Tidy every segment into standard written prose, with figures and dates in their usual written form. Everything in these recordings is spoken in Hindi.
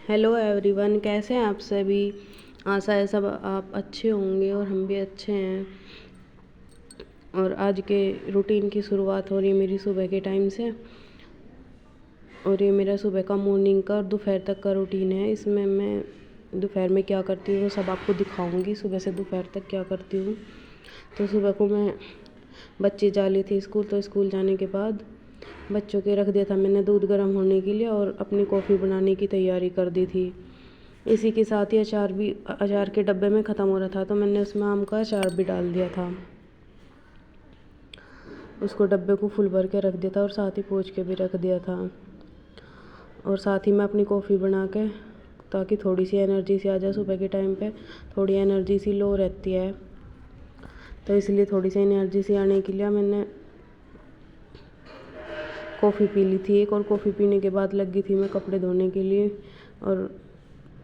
हेलो एवरीवन, कैसे हैं आप सभी। आशा है सब आप अच्छे होंगे और हम भी अच्छे हैं। और आज के रूटीन की शुरुआत हो रही है मेरी सुबह के टाइम से। और ये मेरा सुबह का मॉर्निंग का और दोपहर तक का रूटीन है। इसमें मैं दोपहर में क्या करती हूँ वो सब आपको दिखाऊंगी, सुबह से दोपहर तक क्या करती हूँ। तो सुबह को मैं बच्चे जा ली थी स्कूल, तो स्कूल जाने के बाद बच्चों के रख दिया था मैंने दूध गर्म होने के लिए और अपनी कॉफ़ी बनाने की तैयारी कर दी थी। इसी के साथ ही अचार के डब्बे में ख़त्म हो रहा था, तो मैंने उसमें आम का अचार भी डाल दिया था। उसको डब्बे को फुल भर के रख दिया था और साथ ही पोंछ के भी रख दिया था। और साथ ही मैं अपनी कॉफ़ी बना के, ताकि थोड़ी सी एनर्जी सी आ जाए सुबह के टाइम पे। थोड़ी एनर्जी सी लो रहती है, तो इसलिए थोड़ी सी एनर्जी सी आने के लिए मैंने कॉफ़ी पी ली थी एक। और कॉफ़ी पीने के बाद लगी थी मैं कपड़े धोने के लिए, और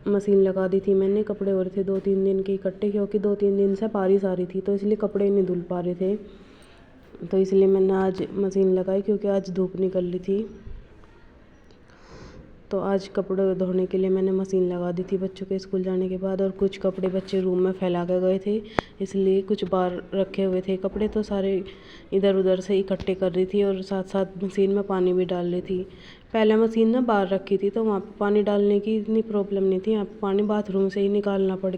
मशीन लगा दी थी मैंने। कपड़े हो रहे थे 2-3 दिन के इकट्ठे, क्योंकि 2-3 दिन से बारिश आ रही थी, तो इसलिए कपड़े नहीं धुल पा रहे थे। तो इसलिए मैंने आज मशीन लगाई, क्योंकि आज धूप निकल रही थी। तो आज कपड़े धोने के लिए मैंने मशीन लगा दी थी बच्चों के स्कूल जाने के बाद। और कुछ कपड़े बच्चे रूम में फैला के गए थे, इसलिए कुछ बाहर रखे हुए थे कपड़े, तो सारे इधर उधर से इकट्ठे कर रही थी। और साथ साथ मशीन में पानी भी डाल रही थी। पहले मशीन ना बाहर रखी थी, तो वहाँ पर पानी डालने की इतनी प्रॉब्लम नहीं थी। यहाँ पर पानी बाथरूम से ही निकालना पड़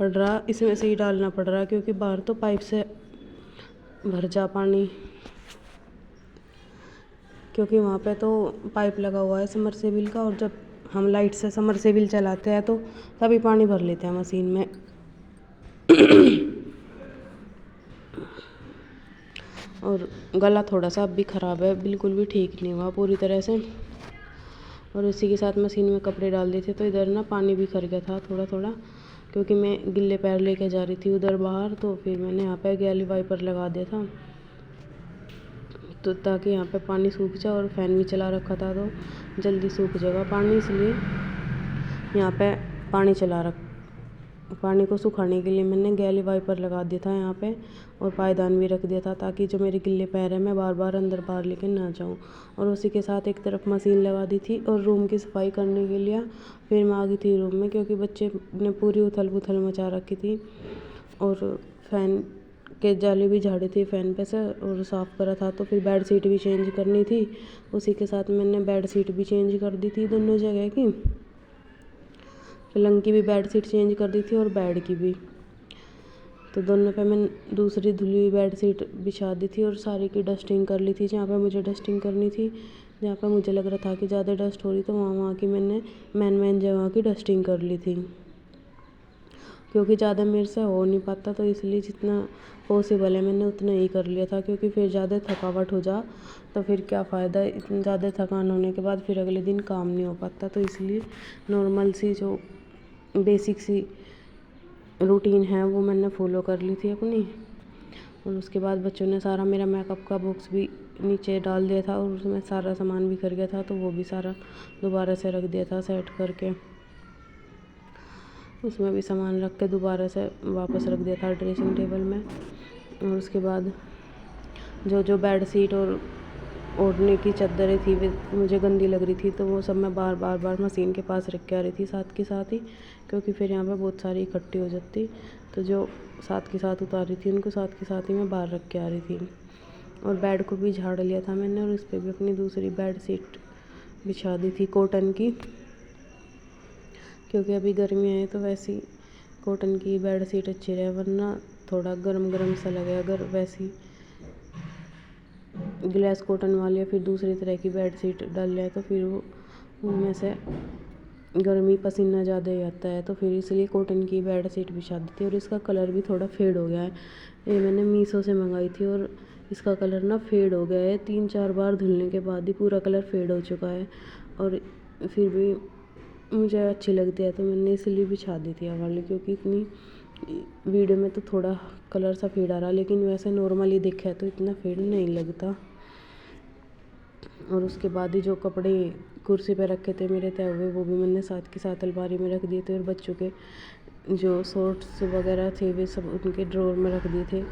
रहा, इसमें से ही डालना पड़ रहा, क्योंकि बाहर तो पाइप से भर जा पानी, क्योंकि वहाँ पे तो पाइप लगा हुआ है समरसेबिल का। और जब हम लाइट से समरसेबिल चलाते हैं तो तभी पानी भर लेते हैं मशीन में। और गला थोड़ा सा अब भी ख़राब है, बिल्कुल भी ठीक नहीं हुआ पूरी तरह से। और उसी के साथ मशीन में कपड़े डाल दिए थे, तो इधर ना पानी भी भर गया था थोड़ा थोड़ा, क्योंकि मैं गिल्ले पैर लेके जा रही थी उधर बाहर। तो फिर मैंने यहाँ पे गैली वाइपर लगा दिया था, तो ताकि यहाँ पे पानी सूख जाए। और फ़ैन भी चला रखा था, तो जल्दी सूख जाएगा पानी, इसलिए यहाँ पे पानी को सुखाने के लिए मैंने गैली वाइपर लगा दिया था यहाँ पे। और पायदान भी रख दिया था, ताकि जो मेरे गिल्ले पैर हैं मैं बार बार अंदर बाहर लेके ना जाऊँ। और उसी के साथ एक तरफ मशीन लगा दी थी। और रूम की सफाई करने के लिए फिर मैं आ गई थी रूम में, क्योंकि बच्चे ने पूरी उथल पुथल मचा रखी थी। और फ़ैन के जाली भी झाड़ी थी फ़ैन पे से, और साफ़ करा था। तो फिर बेड शीट भी चेंज करनी थी, उसी के साथ मैंने बेड शीट भी चेंज कर दी थी दोनों जगह की। पलंग की भी बेड शीट चेंज कर दी थी और बेड की भी। तो दोनों पे मैंने दूसरी धुली हुई बेड शीट बिछा दी थी, और सारी की डस्टिंग कर ली थी जहाँ पे मुझे डस्टिंग करनी थी। जहाँ पे मुझे लग रहा था कि ज़्यादा डस्ट हो रही, तो वहाँ की मैंने मेन जगह की डस्टिंग कर ली थी, क्योंकि ज़्यादा मेरे से हो नहीं पाता। तो इसलिए जितना पॉसिबल है मैंने उतना ही कर लिया था, क्योंकि फिर ज़्यादा थकावट हो जा तो फिर क्या फ़ायदा। इतनी ज़्यादा थकान होने के बाद फिर अगले दिन काम नहीं हो पाता। तो इसलिए नॉर्मल सी जो बेसिक सी रूटीन है वो मैंने फॉलो कर ली थी अपनी। और उसके बाद बच्चों ने सारा मेरा मेकअप का बॉक्स भी नीचे डाल दिया था, और उसमें सारा सामान भी कर गया था, तो वो भी सारा दोबारा से रख दिया था सेट करके। उसमें भी सामान रख के दोबारा से वापस रख दिया था ड्रेसिंग टेबल में। और उसके बाद जो बेड शीट और ओढ़ने की चादरें थी वे मुझे गंदी लग रही थी, तो वो सब मैं बार मशीन के पास रख के आ रही थी साथ के साथ ही, क्योंकि फिर यहाँ पे बहुत सारी इकट्ठी हो जाती। तो जो साथ के साथ उतार रही थी उनको साथ के साथ ही मैं बाहर रख के आ रही थी। और बेड को भी झाड़ लिया था मैंने, और उस पर भी अपनी दूसरी बेड शीट बिछा दी थी कॉटन की, क्योंकि अभी गर्मी है तो वैसी कॉटन की बेड शीट अच्छी रहे, वरना थोड़ा गरम गरम सा लगे अगर वैसी ग्लास कॉटन वाली या फिर दूसरी तरह की बेड शीट डाल लिया, तो फिर वो उनमें से गर्मी पसीना ज़्यादा ही आता है। तो फिर इसलिए कॉटन की बेड शीट बिछा दी थी। और इसका कलर भी थोड़ा फेड हो गया है, ये मैंने मीशो से मंगाई थी, और इसका कलर ना फेड हो गया है। 3-4 बार धुलने के बाद ही पूरा कलर फेड हो चुका है, और फिर भी मुझे अच्छी लगती है, तो मैंने इसलिए बिछा दी थी वाली। क्योंकि इतनी वीडियो में तो थोड़ा कलर सा फेड आ रहा, लेकिन वैसे नॉर्मली देखा है तो इतना फेड नहीं लगता। और उसके बाद ही जो कपड़े कुर्सी पे रखे थे मेरे तय हुए, वो भी मैंने साथ के साथ अलमारी में रख दिए थे। और बच्चों के जो शॉर्ट्स वगैरह थे वे सब उनके ड्रॉर में रख दिए थे।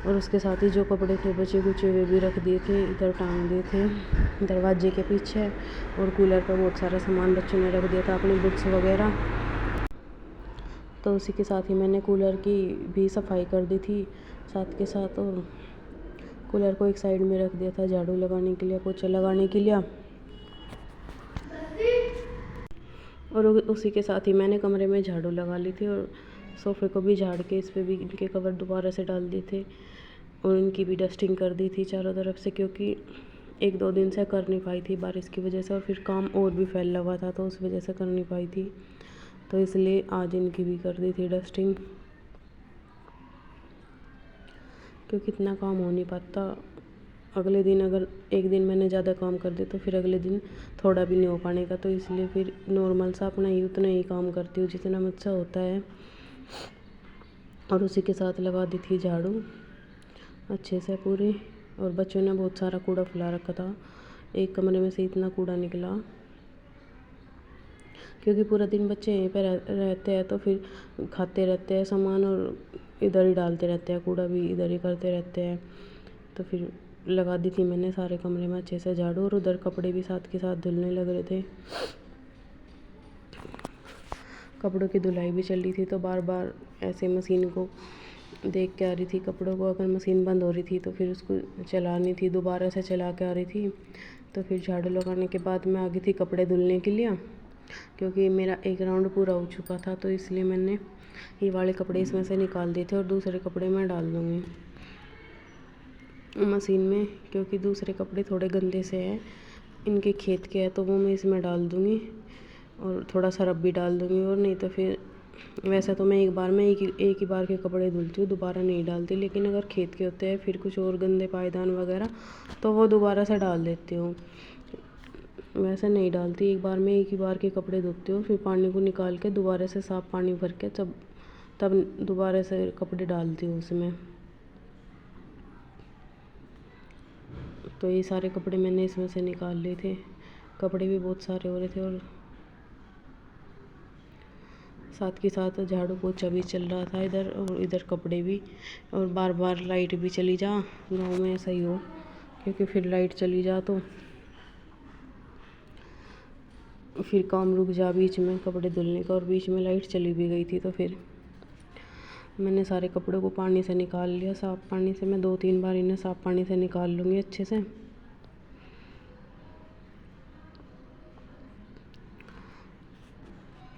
और उसके साथ ही जो कपड़े थे बचे कुचे वे भी रख दिए थे, इधर टांग दिए थे दरवाजे के पीछे। और कूलर पर बहुत सारा सामान बच्चों ने रख दिया था, अपनी बुक्स वगैरह। तो उसी के साथ ही मैंने कूलर की भी सफाई कर दी थी साथ के साथ। और कूलर को एक साइड में रख दिया था झाड़ू लगाने के लिए, पोछा लगाने के लिए। और उसी के साथ ही मैंने कमरे में झाड़ू लगा ली थी और सोफ़े को भी झाड़ के इस पर भी इनके कवर दोबारा से डाल दिए थे। और इनकी भी डस्टिंग कर दी थी चारों तरफ से, क्योंकि 1-2 दिन से कर नहीं पाई थी बारिश की वजह से, और फिर काम और भी फैल लगा था तो उस वजह से कर नहीं पाई थी। तो इसलिए आज इनकी भी कर दी थी डस्टिंग, क्योंकि इतना काम हो नहीं पाता। अगले दिन अगर एक दिन मैंने ज़्यादा काम कर दिया तो फिर अगले दिन थोड़ा भी नहीं हो पाने का। तो इसलिए फिर नॉर्मल सा अपना ही उतना ही काम करती हूँ जितना मुझसे होता है। और उसी के साथ लगा दी थी झाड़ू अच्छे से पूरी। और बच्चों ने बहुत सारा कूड़ा फैला रखा था, एक कमरे में से इतना कूड़ा निकला, क्योंकि पूरा दिन बच्चे यहीं पे रहते हैं तो फिर खाते रहते हैं सामान और इधर ही डालते रहते हैं, कूड़ा भी इधर ही करते रहते हैं। तो फिर लगा दी थी मैंने सारे कमरे में अच्छे से झाड़ू। और उधर कपड़े भी साथ के साथ धुलने लग रहे थे, कपड़ों की धुलाई भी चल रही थी। तो बार बार ऐसे मशीन को देख के आ रही थी कपड़ों को, अगर मशीन बंद हो रही थी तो फिर उसको चलानी थी, दोबारा से चला के आ रही थी। तो फिर झाड़ू लगाने के बाद मैं आ गई थी कपड़े धुलने के लिए, क्योंकि मेरा एक राउंड पूरा हो चुका था। तो इसलिए मैंने ये वाले कपड़े इसमें से निकाल दिए थे और दूसरे कपड़े मैं डाल दूँगी मशीन में, क्योंकि दूसरे कपड़े थोड़े गंदे से हैं, इनके खेत के हैं, तो वो मैं इसमें डाल दूँगी और थोड़ा सरफ भी डाल दूँगी। और नहीं तो फिर वैसे तो मैं एक ही बार के कपड़े धुलती हूँ, दोबारा नहीं डालती। लेकिन अगर खेत के होते हैं फिर कुछ और गंदे पायदान वगैरह तो वो दोबारा से डाल देती हूँ, वैसे नहीं डालती। एक ही बार के कपड़े धोती हूँ, फिर पानी को निकाल के दोबारा से साफ़ पानी भर के तब दोबारा से कपड़े डालती हूँ उसमें। तो ये सारे कपड़े मैंने इसमें से निकाल लिए थे, कपड़े भी बहुत सारे हो रहे थे। और साथ के साथ झाड़ू पोछा भी चल रहा था इधर, और इधर कपड़े भी। और बार बार लाइट भी चली जा, गाँव में ऐसा ही हो, क्योंकि फिर लाइट चली जा तो फिर काम रुक जा बीच में कपड़े धुलने का। और बीच में लाइट चली भी गई थी तो फिर मैंने सारे कपड़ों को पानी से निकाल लिया, साफ़ पानी से। मैं 2-3 बार इन्हें साफ़ पानी से निकाल लूँगी अच्छे से।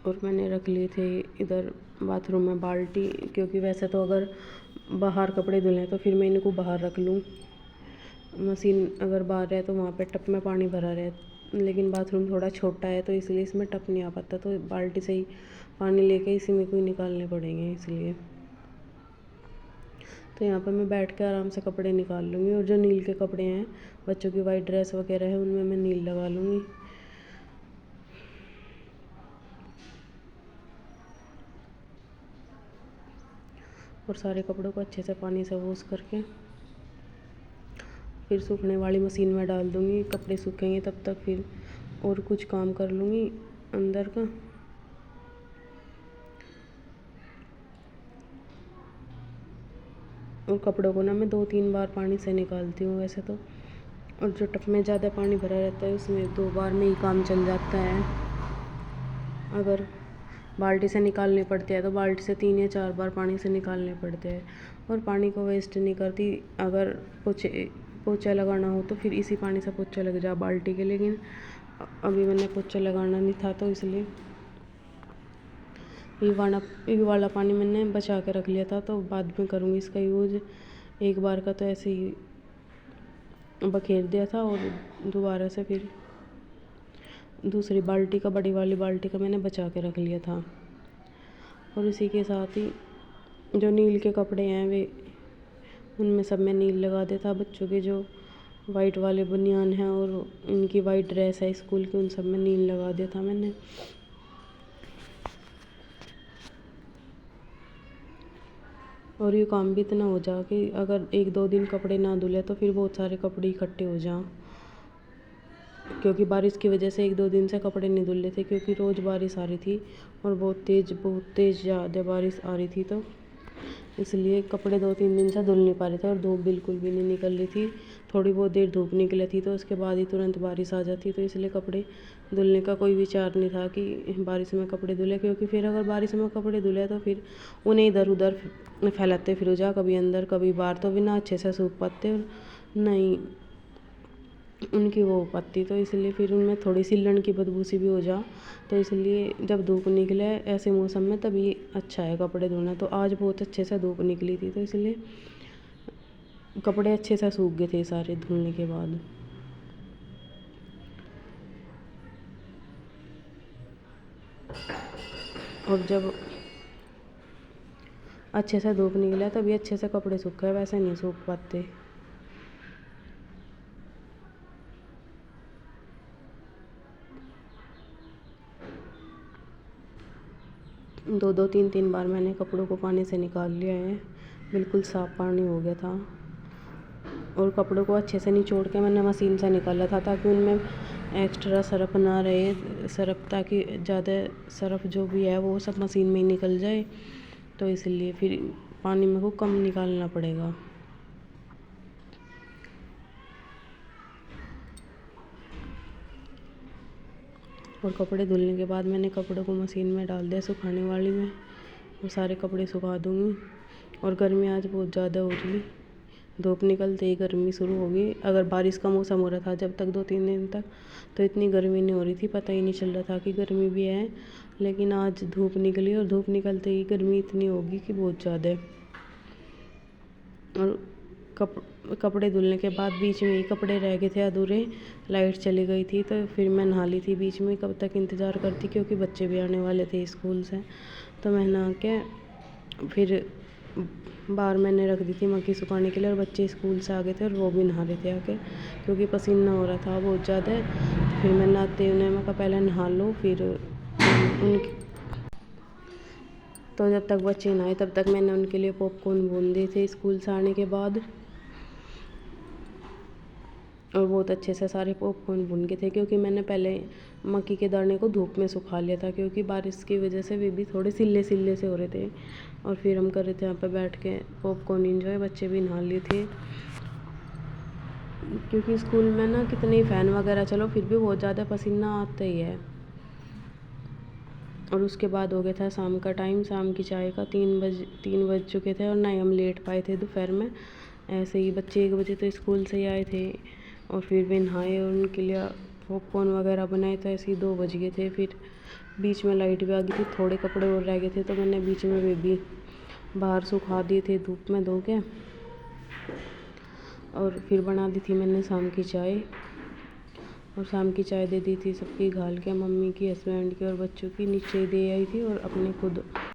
और मैंने रख लिए थे इधर बाथरूम में बाल्टी, क्योंकि वैसे तो अगर बाहर कपड़े धुले तो फिर मैं इनको बाहर रख लूँ, मशीन अगर बाहर है तो वहाँ पे टप में पानी भरा रहे। लेकिन बाथरूम थोड़ा छोटा है तो इसलिए इसमें टप नहीं आ पाता, तो बाल्टी से ही पानी लेके इसी में कोई निकालने पड़ेंगे इसलिए। तो यहाँ पर मैं बैठ के आराम से कपड़े निकाल लूँगी। और जो नील के कपड़े हैं, बच्चों की वाइट ड्रेस वगैरह है, उनमें मैं नील लगा लूँगी। और सारे कपड़ों को अच्छे से पानी से वॉश करके फिर सूखने वाली मशीन में डाल दूँगी। कपड़े सूखेंगे तब तक फिर और कुछ काम कर लूँगी अंदर का। और कपड़ों को ना मैं 2-3 बार पानी से निकालती हूँ वैसे तो। और जो टब में ज़्यादा पानी भरा रहता है उसमें 2 बार में ही काम चल जाता है। अगर बाल्टी से निकालने पड़ते हैं तो बाल्टी से 3 या 4 बार पानी से निकालने पड़ते हैं। और पानी को वेस्ट नहीं करती, अगर पोछा लगाना हो तो फिर इसी पानी से पोछा लग जा बाल्टी के। लेकिन अभी मैंने पोछा लगाना नहीं था तो इसलिए ये वाला पानी मैंने बचा के रख लिया था, तो बाद में करूँगी इसका यूज़। एक बार का तो ऐसे ही बखेर दिया था और दोबारा से फिर दूसरी बाल्टी का, बड़ी वाली बाल्टी का मैंने बचा के रख लिया था। और इसी के साथ ही जो नील के कपड़े हैं वे, उनमें सब में नील लगा दिया था। बच्चों के जो वाइट वाले बनियान हैं और उनकी वाइट ड्रेस है स्कूल की, उन सब में नील लगा दिया था मैंने। और ये काम भी इतना हो जा कि अगर 1-2 दिन कपड़े ना धुले तो फिर बहुत सारे कपड़े इकट्ठे हो जाएं, क्योंकि बारिश की वजह से 1-2 दिन से कपड़े नहीं धुल रहे थे, क्योंकि रोज़ बारिश आ रही थी और बहुत तेज़ ज़्यादा बारिश आ रही थी। तो इसलिए कपड़े 2-3 दिन से धुल नहीं पा रहे थे और धूप बिल्कुल भी नहीं निकल रही थी। थोड़ी बहुत देर धूप निकली थी तो उसके बाद ही तुरंत बारिश आ जाती, तो इसलिए कपड़े धुलने का कोई विचार नहीं था कि बारिश में कपड़े धुले, क्योंकि फिर अगर बारिश में कपड़े धुले तो फिर उन्हें इधर उधर फैलाते फिर जा, कभी अंदर कभी बाहर, तो भी ना अच्छे से सूख पाते और नहीं उनकी वो पत्ती, तो इसलिए फिर उनमें थोड़ी सी लण की बदबू सी भी हो जा। तो इसलिए जब धूप निकले ऐसे मौसम में तभी अच्छा है कपड़े धोना। तो आज बहुत अच्छे से धूप निकली थी तो इसलिए कपड़े अच्छे से सूख गए थे सारे धुलने के बाद। और जब अच्छे से धूप निकला तभी अच्छे से कपड़े सूखे, वैसे नहीं सूख पाते। 2-2 3-3 बार मैंने कपड़ों को पानी से निकाल लिया है, बिल्कुल साफ़ पानी हो गया था। और कपड़ों को अच्छे से निचोड़ के मैंने मशीन से निकाला था ताकि उनमें एक्स्ट्रा सरफ ना रहे, ताकि ज़्यादा सरफ जो भी है वो सब मशीन में ही निकल जाए। तो इसलिए फिर पानी मेरे को कम निकालना पड़ेगा। और कपड़े धुलने के बाद मैंने कपड़ों को मशीन में डाल दिया सुखाने वाली में, वो सारे कपड़े सुखा दूँगी। और गर्मी आज बहुत ज़्यादा हो रही, धूप निकलते ही गर्मी शुरू हो गई। अगर बारिश का मौसम हो रहा था जब तक 2-3 दिन तक तो इतनी गर्मी नहीं हो रही थी, पता ही नहीं चल रहा था कि गर्मी भी है। लेकिन आज धूप निकली और धूप निकलते ही गर्मी इतनी होगी कि बहुत ज़्यादा। और कपड़े धुलने के बाद बीच में ही कपड़े रह गए थे अधूरे, लाइट चली गई थी तो फिर मैं नहा ली थी बीच में, कब तक इंतज़ार करती, क्योंकि बच्चे भी आने वाले थे स्कूल से। तो मैं नहा के फिर बाहर मैंने रख दी थी मक्खी सुखाने के लिए, और बच्चे स्कूल से आ गए थे और वो भी नहा रहे थे आके, क्योंकि पसीना हो रहा था बहुत ज़्यादा। फिर मैं नहाते उन्हें मैं कहा पहले नहा लो, फिर उनकी तो जब तक बच्चे नहाए तब तक मैंने उनके लिए पॉपकॉर्न भून दिए थे स्कूल से आने के बाद। और बहुत अच्छे से सारे पॉपकॉर्न भून गए थे, क्योंकि मैंने पहले मक्की के दाने को धूप में सुखा लिया था, क्योंकि बारिश की वजह से वे भी थोड़े सिल्ले सिल्ले से हो रहे थे। और फिर हम कर रहे थे यहाँ पे बैठ के पॉपकॉर्न इंजॉय, बच्चे भी नहा लिए थे। क्योंकि स्कूल में ना कितने ही फ़ैन वगैरह चलो फिर भी बहुत ज़्यादा पसीना आता ही है। और उसके बाद हो गया था शाम का टाइम, शाम की चाय का 3 बज चुके थे और ना ही हम लेट पाए थे दोपहर में। ऐसे ही बच्चे 1 बजे तो स्कूल से ही आए थे और फिर भी नहाए और उनके लिए पॉपकॉर्न वगैरह बनाए, तो ऐसे ही 2 बज गए थे। फिर बीच में लाइट भी आ गई थी, थोड़े कपड़े और रह गए थे तो मैंने बीच में वे भी बाहर सुखा दिए थे धूप में धो के। और फिर बना दी थी मैंने शाम की चाय, और शाम की चाय दे दी थी सबकी घाल के, मम्मी की, हस्बैंड की और बच्चों की, नीचे दे आई थी और अपने खुद